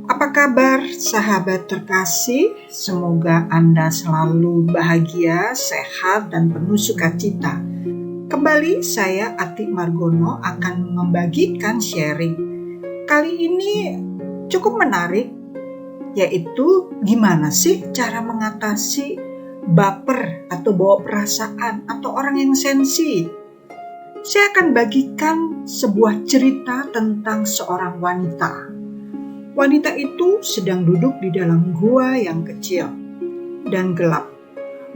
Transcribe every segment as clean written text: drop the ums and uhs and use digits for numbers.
Apa kabar sahabat terkasih? Semoga Anda selalu bahagia, sehat, dan penuh sukacita. Kembali saya Ati Margono akan membagikan sharing. Kali ini cukup menarik, yaitu gimana sih cara mengatasi baper atau bawa perasaan atau orang yang sensi. Saya akan bagikan sebuah cerita tentang seorang wanita. Wanita itu sedang duduk di dalam gua yang kecil dan gelap.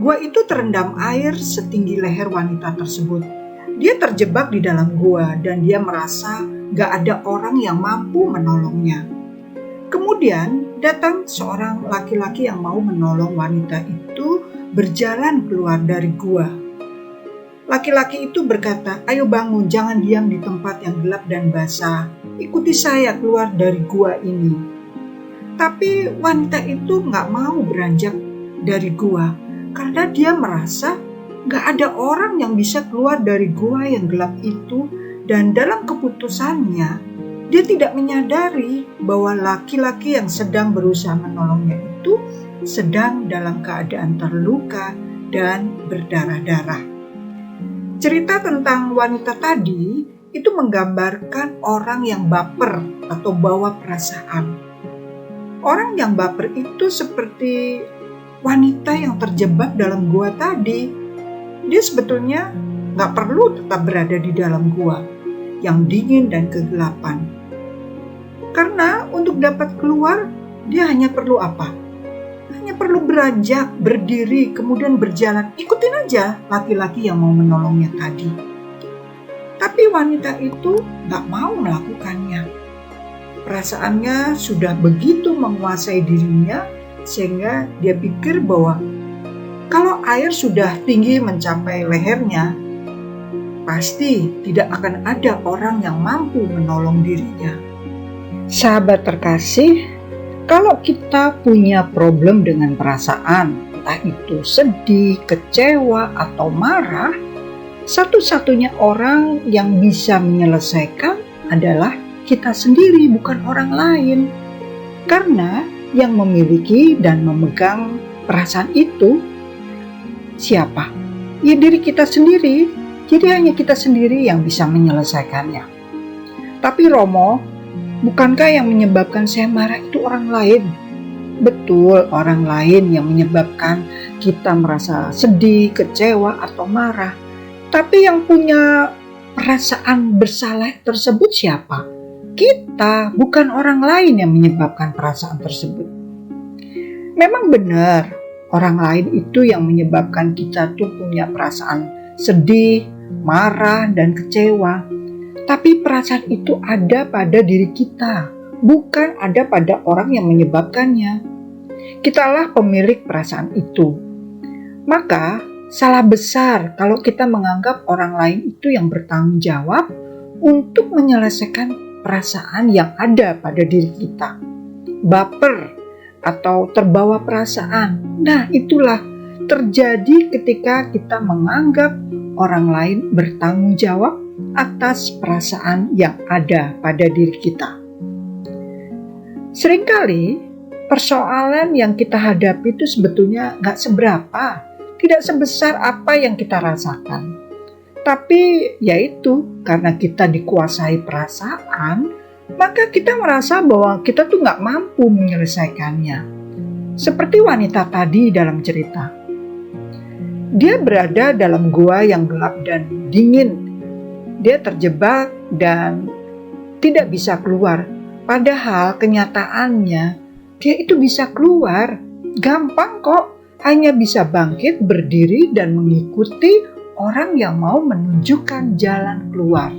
Gua itu terendam air setinggi leher wanita tersebut. Dia terjebak di dalam gua dan dia merasa gak ada orang yang mampu menolongnya. Kemudian datang seorang laki-laki yang mau menolong wanita itu berjalan keluar dari gua. Laki-laki itu berkata, "Ayo bangun, jangan diam di tempat yang gelap dan basah. Ikuti saya keluar dari gua ini." Tapi wanita itu gak mau beranjak dari gua karena dia merasa gak ada orang yang bisa keluar dari gua yang gelap itu, dan dalam keputusannya dia tidak menyadari bahwa laki-laki yang sedang berusaha menolongnya itu sedang dalam keadaan terluka dan berdarah-darah. Cerita tentang wanita tadi itu menggambarkan orang yang baper atau bawa perasaan. Orang yang baper itu seperti wanita yang terjebak dalam gua tadi. Dia sebetulnya gak perlu tetap berada di dalam gua yang dingin dan kegelapan. Karena untuk dapat keluar, dia hanya perlu apa? Hanya perlu beranjak, berdiri, kemudian berjalan. Ikutin aja laki-laki yang mau menolongnya tadi. Tapi wanita itu gak mau melakukannya. Perasaannya sudah begitu menguasai dirinya sehingga dia pikir bahwa kalau air sudah tinggi mencapai lehernya, pasti tidak akan ada orang yang mampu menolong dirinya. Sahabat terkasih, kalau kita punya problem dengan perasaan, entah itu sedih, kecewa, atau marah, satu-satunya orang yang bisa menyelesaikan adalah kita sendiri, bukan orang lain. Karena yang memiliki dan memegang perasaan itu siapa? Ya diri kita sendiri. Jadi hanya kita sendiri yang bisa menyelesaikannya. Tapi Romo, bukankah yang menyebabkan saya marah itu orang lain? Betul, orang lain yang menyebabkan kita merasa sedih, kecewa, atau marah. Tapi yang punya perasaan bersalah tersebut siapa? Kita, bukan orang lain yang menyebabkan perasaan tersebut. Memang benar, orang lain itu yang menyebabkan kita tuh punya perasaan sedih, marah, dan kecewa. Tapi perasaan itu ada pada diri kita, bukan ada pada orang yang menyebabkannya. Kitalah pemilik perasaan itu. Maka salah besar kalau kita menganggap orang lain itu yang bertanggung jawab untuk menyelesaikan perasaan yang ada pada diri kita. Baper atau terbawa perasaan. Nah, itulah terjadi ketika kita menganggap orang lain bertanggung jawab atas perasaan yang ada pada diri kita. Seringkali persoalan yang kita hadapi itu sebetulnya gak seberapa, tidak sebesar apa yang kita rasakan. Tapi yaitu karena kita dikuasai perasaan, maka kita merasa bahwa kita tuh gak mampu menyelesaikannya. Seperti wanita tadi dalam cerita. Dia berada dalam gua yang gelap dan dingin. Dia terjebak dan tidak bisa keluar. Padahal kenyataannya dia itu bisa keluar. Gampang kok. Hanya bisa bangkit, berdiri, dan mengikuti orang yang mau menunjukkan jalan keluar.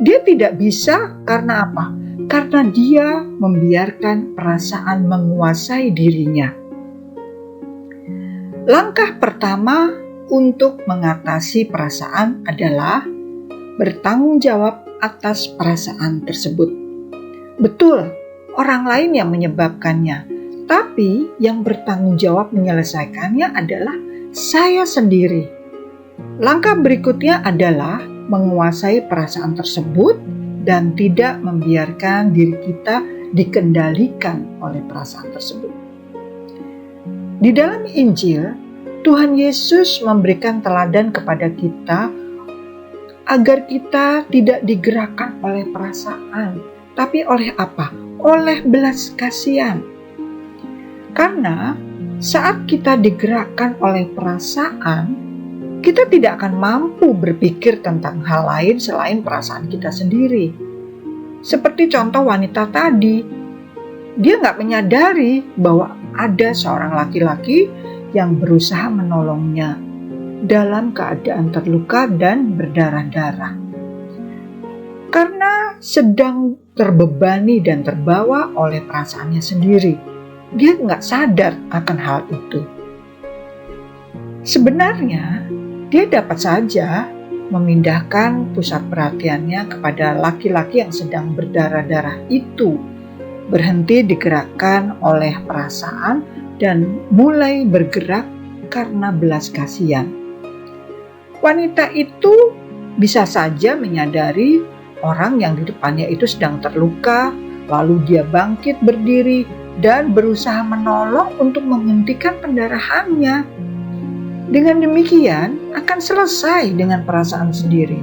Dia tidak bisa karena apa? Karena dia membiarkan perasaan menguasai dirinya. Langkah pertama untuk mengatasi perasaan adalah bertanggung jawab atas perasaan tersebut. Betul, orang lain yang menyebabkannya, tapi yang bertanggung jawab menyelesaikannya adalah saya sendiri. Langkah berikutnya adalah menguasai perasaan tersebut dan tidak membiarkan diri kita dikendalikan oleh perasaan tersebut. Di dalam Injil, Tuhan Yesus memberikan teladan kepada kita agar kita tidak digerakkan oleh perasaan, tapi oleh apa? Oleh belas kasihan. Karena saat kita digerakkan oleh perasaan, kita tidak akan mampu berpikir tentang hal lain selain perasaan kita sendiri. Seperti contoh wanita tadi, dia nggak menyadari bahwa ada seorang laki-laki yang berusaha menolongnya dalam keadaan terluka dan berdarah-darah. Karena sedang terbebani dan terbawa oleh perasaannya sendiri, dia nggak sadar akan hal itu. Sebenarnya, dia dapat saja memindahkan pusat perhatiannya kepada laki-laki yang sedang berdarah-darah itu, berhenti digerakkan oleh perasaan dan mulai bergerak karena belas kasihan. Wanita itu bisa saja menyadari orang yang di depannya itu sedang terluka, lalu dia bangkit berdiri dan berusaha menolong untuk menghentikan pendarahannya. Dengan demikian akan selesai dengan perasaan sendiri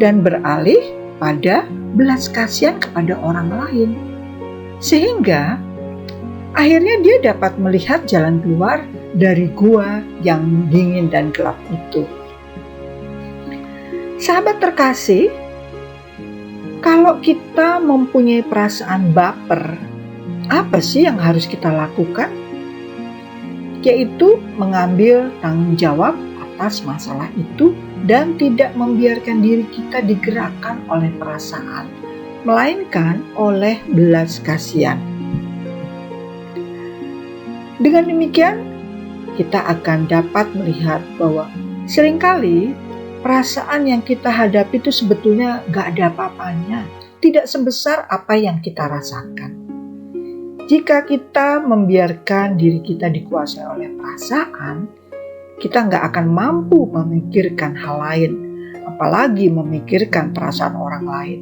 dan beralih pada belas kasihan kepada orang lain. Sehingga akhirnya dia dapat melihat jalan keluar dari gua yang dingin dan gelap itu. Sahabat terkasih, kalau kita mempunyai perasaan baper, apa sih yang harus kita lakukan? Yaitu mengambil tanggung jawab atas masalah itu dan tidak membiarkan diri kita digerakkan oleh perasaan, melainkan oleh belas kasihan. Dengan demikian, kita akan dapat melihat bahwa seringkali perasaan yang kita hadapi itu sebetulnya gak ada apa-apanya, tidak sebesar apa yang kita rasakan. Jika kita membiarkan diri kita dikuasai oleh perasaan, kita nggak akan mampu memikirkan hal lain, apalagi memikirkan perasaan orang lain.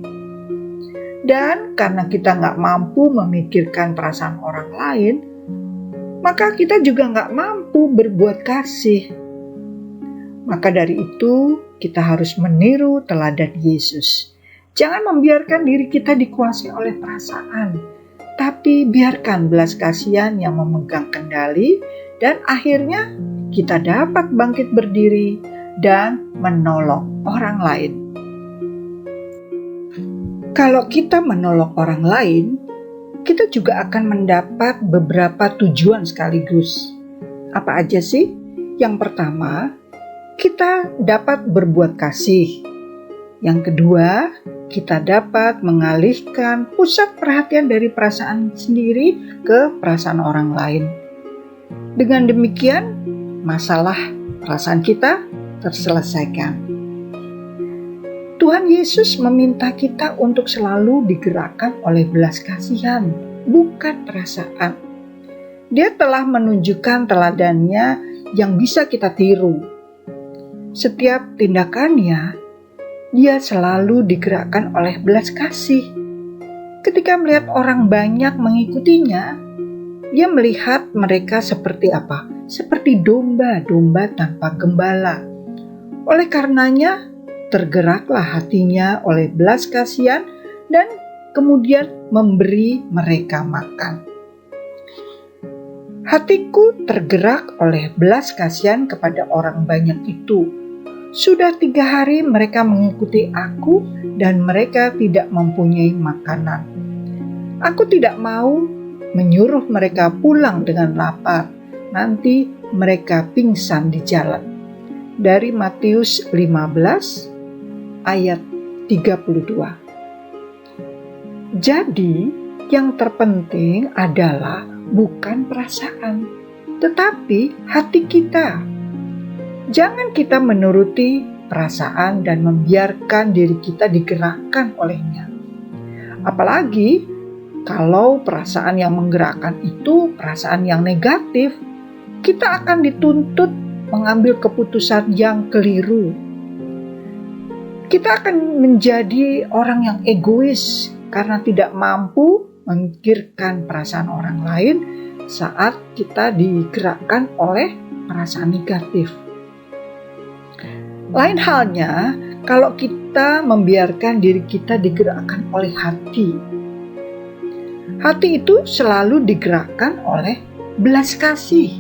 Dan karena kita nggak mampu memikirkan perasaan orang lain, maka kita juga nggak mampu berbuat kasih. Maka dari itu, kita harus meniru teladan Yesus. Jangan membiarkan diri kita dikuasai oleh perasaan, tapi biarkan belas kasihan yang memegang kendali dan akhirnya kita dapat bangkit berdiri dan menolong orang lain. Kalau kita menolong orang lain, kita juga akan mendapat beberapa tujuan sekaligus. Apa aja sih? Yang pertama, kita dapat berbuat kasih. Yang kedua, kita dapat mengalihkan pusat perhatian dari perasaan sendiri ke perasaan orang lain. Dengan demikian, masalah perasaan kita terselesaikan. Tuhan Yesus meminta kita untuk selalu digerakkan oleh belas kasihan, bukan perasaan. Dia telah menunjukkan teladannya yang bisa kita tiru. Setiap tindakannya, dia selalu digerakkan oleh belas kasih. Ketika melihat orang banyak mengikutinya, dia melihat mereka seperti apa? Seperti domba-domba tanpa gembala. Oleh karenanya, tergeraklah hatinya oleh belas kasihan dan kemudian memberi mereka makan. Hatiku tergerak oleh belas kasihan kepada orang banyak itu. Sudah 3 hari mereka mengikuti aku dan mereka tidak mempunyai makanan. Aku tidak mau menyuruh mereka pulang dengan lapar. Nanti mereka pingsan di jalan. Dari Matius 15 ayat 32. Jadi, yang terpenting adalah bukan perasaan, tetapi hati kita. Jangan kita menuruti perasaan dan membiarkan diri kita digerakkan olehnya. Apalagi kalau perasaan yang menggerakkan itu perasaan yang negatif, kita akan dituntut mengambil keputusan yang keliru. Kita akan menjadi orang yang egois karena tidak mampu memikirkan perasaan orang lain saat kita digerakkan oleh perasaan negatif. Lain halnya kalau kita membiarkan diri kita digerakkan oleh hati. Hati itu selalu digerakkan oleh belas kasih.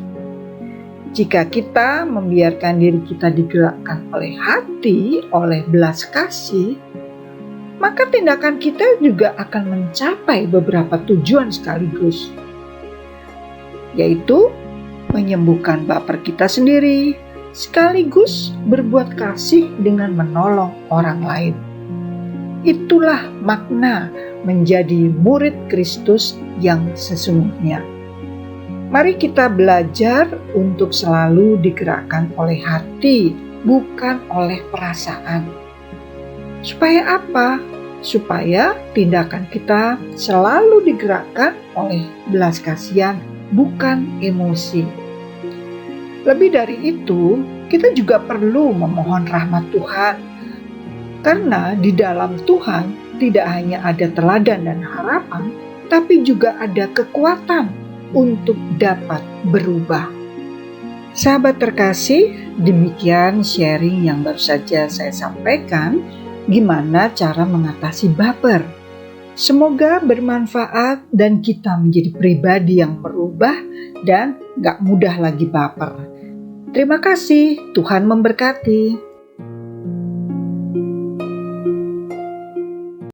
Jika kita membiarkan diri kita digerakkan oleh hati, oleh belas kasih, maka tindakan kita juga akan mencapai beberapa tujuan sekaligus, yaitu menyembuhkan baper kita sendiri, sekaligus berbuat kasih dengan menolong orang lain. Itulah makna menjadi murid Kristus yang sesungguhnya. Mari kita belajar untuk selalu digerakkan oleh hati, bukan oleh perasaan. Supaya apa? Supaya tindakan kita selalu digerakkan oleh belas kasihan, bukan emosi. Lebih dari itu, kita juga perlu memohon rahmat Tuhan. Karena di dalam Tuhan tidak hanya ada teladan dan harapan, tapi juga ada kekuatan untuk dapat berubah. Sahabat terkasih, demikian sharing yang baru saja saya sampaikan, gimana cara mengatasi baper. Semoga bermanfaat dan kita menjadi pribadi yang berubah dan gak mudah lagi baper. Terima kasih, Tuhan memberkati.